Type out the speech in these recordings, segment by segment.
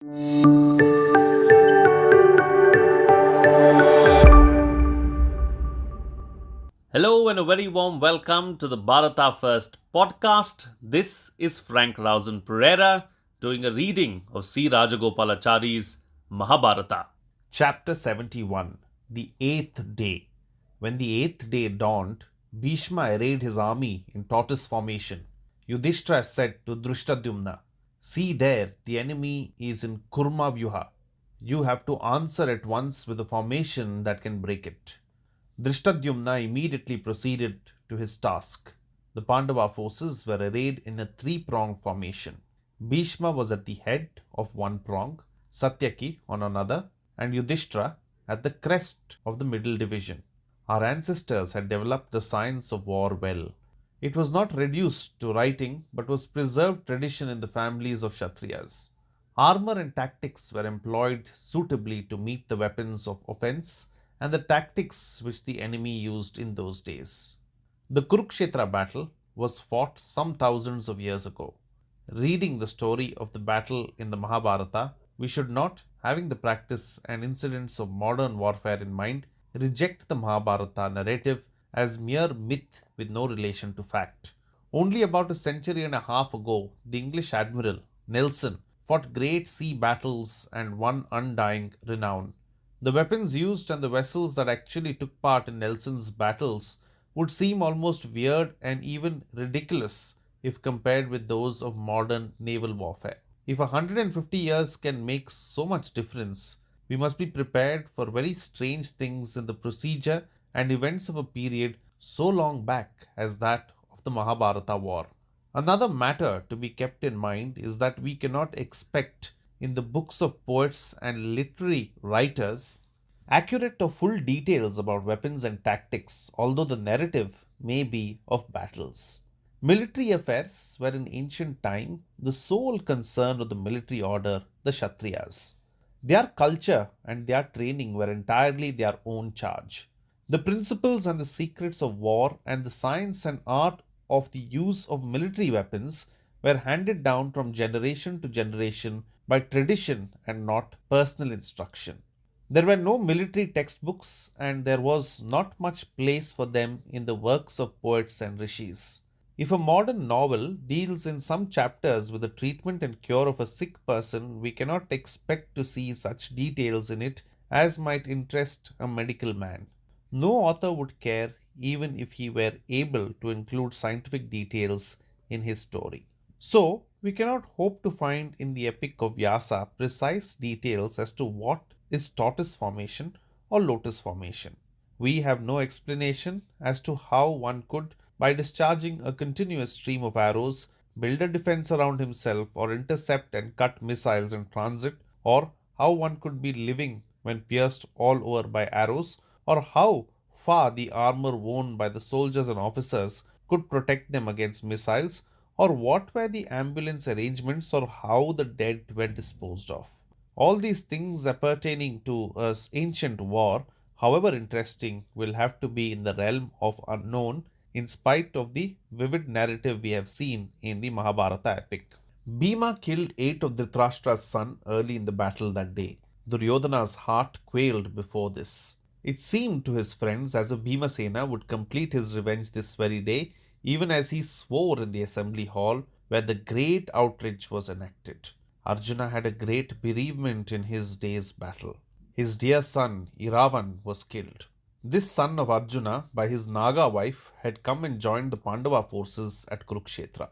Hello and a very warm welcome to the Bharata First podcast. This is Frank Rausan Pereira doing a reading of C.Raja.Gopalachari's Mahabharata. Chapter 71 The Eighth Day. When the eighth day dawned, Bhishma arrayed his army in tortoise formation. Yudhishthira said to Drishtadyumna, "See there, the enemy is in Kurma Vyuha. You have to answer at once with a formation that can break it." Drishtadyumna immediately proceeded to his task. The Pandava forces were arrayed in a three-pronged formation. Bhishma was at the head of one prong, Satyaki on another, and Yudhishthira at the crest of the middle division. Our ancestors had developed the science of war well. It was not reduced to writing but was preserved tradition in the families of Kshatriyas. Armor and tactics were employed suitably to meet the weapons of offense and the tactics which the enemy used in those days. The Kurukshetra battle was fought some thousands of years ago. Reading the story of the battle in the Mahabharata, we should not, having the practice and incidents of modern warfare in mind, reject the Mahabharata narrative as mere myth with no relation to fact. Only about a century and a half ago, the English admiral Nelson fought great sea battles and won undying renown. The weapons used and the vessels that actually took part in Nelson's battles would seem almost weird and even ridiculous if compared with those of modern naval warfare. If 150 years can make so much difference, we must be prepared for very strange things in the procedure and events of a period so long back as that of the Mahabharata war. Another matter to be kept in mind is that we cannot expect in the books of poets and literary writers accurate or full details about weapons and tactics, although the narrative may be of battles. Military affairs were in ancient time the sole concern of the military order, the Kshatriyas. Their culture and their training were entirely their own charge. The principles and the secrets of war and the science and art of the use of military weapons were handed down from generation to generation by tradition and not personal instruction. There were no military textbooks and there was not much place for them in the works of poets and rishis. If a modern novel deals in some chapters with the treatment and cure of a sick person, we cannot expect to see such details in it as might interest a medical man. No author would care even if he were able to include scientific details in his story. So, we cannot hope to find in the epic of Vyasa precise details as to what is tortoise formation or lotus formation. We have no explanation as to how one could, by discharging a continuous stream of arrows, build a defense around himself or intercept and cut missiles in transit, or how one could be living when pierced all over by arrows, or how far the armor worn by the soldiers and officers could protect them against missiles, or what were the ambulance arrangements, or how the dead were disposed of. All these things appertaining to ancient war, however interesting, will have to be in the realm of unknown in spite of the vivid narrative we have seen in the Mahabharata epic. Bhima killed 8 of Dhritarashtra's sons early in the battle that day. Duryodhana's heart quailed before this. It seemed to his friends as if Bhimasena would complete his revenge this very day, even as he swore in the assembly hall where the great outrage was enacted. Arjuna had a great bereavement in his day's battle. His dear son Iravan was killed. This son of Arjuna, by his Naga wife, had come and joined the Pandava forces at Kurukshetra.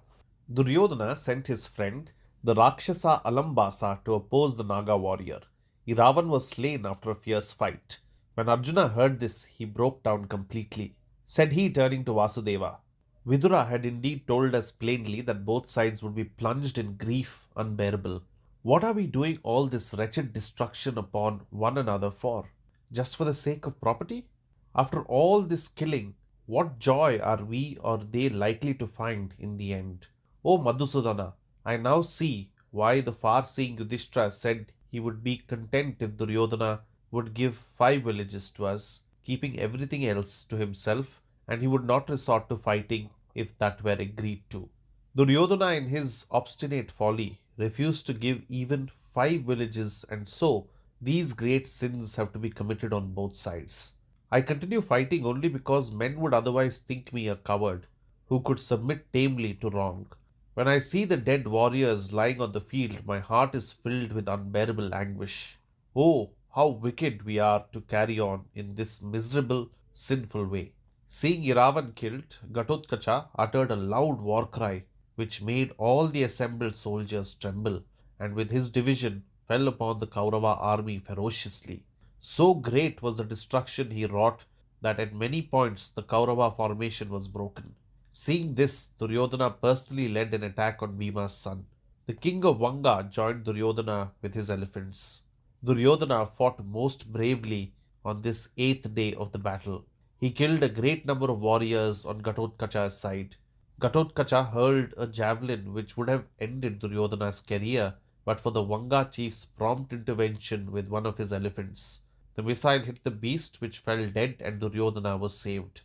Duryodhana sent his friend, the Rakshasa Alambasa, to oppose the Naga warrior. Iravan was slain after a fierce fight. When Arjuna heard this, he broke down completely. Said he, turning to Vasudeva, "Vidura had indeed told us plainly that both sides would be plunged in grief unbearable. What are we doing all this wretched destruction upon one another for? Just for the sake of property? After all this killing, what joy are we or they likely to find in the end? O Madhusudana, I now see why the far-seeing Yudhishthira said he would be content if Duryodhana would give 5 villages to us, keeping everything else to himself, and he would not resort to fighting if that were agreed to. Duryodhana, in his obstinate folly, refused to give even 5 villages, and so these great sins have to be committed on both sides. I continue fighting only because men would otherwise think me a coward who could submit tamely to wrong. When I see the dead warriors lying on the field, my heart is filled with unbearable anguish. Oh, how wicked we are to carry on in this miserable, sinful way. Seeing Iravan killed, Gatotkacha uttered a loud war cry which made all the assembled soldiers tremble, and with his division fell upon the Kaurava army ferociously. So great was the destruction he wrought that at many points the Kaurava formation was broken. Seeing this, Duryodhana personally led an attack on Bhima's son. The king of Vanga joined Duryodhana with his elephants. Duryodhana fought most bravely on this eighth day of the battle. He killed a great number of warriors on Gatotkacha's side. Gatotkacha hurled a javelin which would have ended Duryodhana's career but for the Vanga chief's prompt intervention with one of his elephants. The missile hit the beast which fell dead and Duryodhana was saved.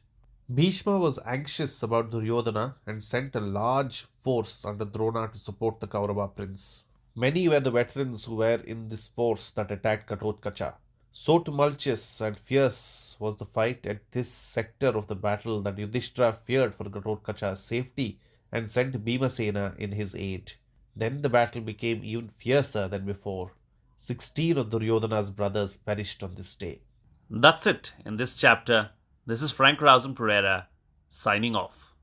Bhishma was anxious about Duryodhana and sent a large force under Drona to support the Kaurava prince. Many were the veterans who were in this force that attacked Gatotkacha. So tumultuous and fierce was the fight at this sector of the battle that Yudhishthira feared for Gatotkacha's safety and sent Bhimasena in his aid. Then the battle became even fiercer than before. 16 of Duryodhana's brothers perished on this day. That's it in this chapter. This is Frank Rausan Pereira signing off.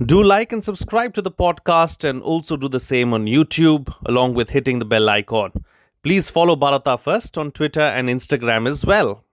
Do like and subscribe to the podcast and also do the same on YouTube along with hitting the bell icon. Please follow Bharata First on Twitter and Instagram as well.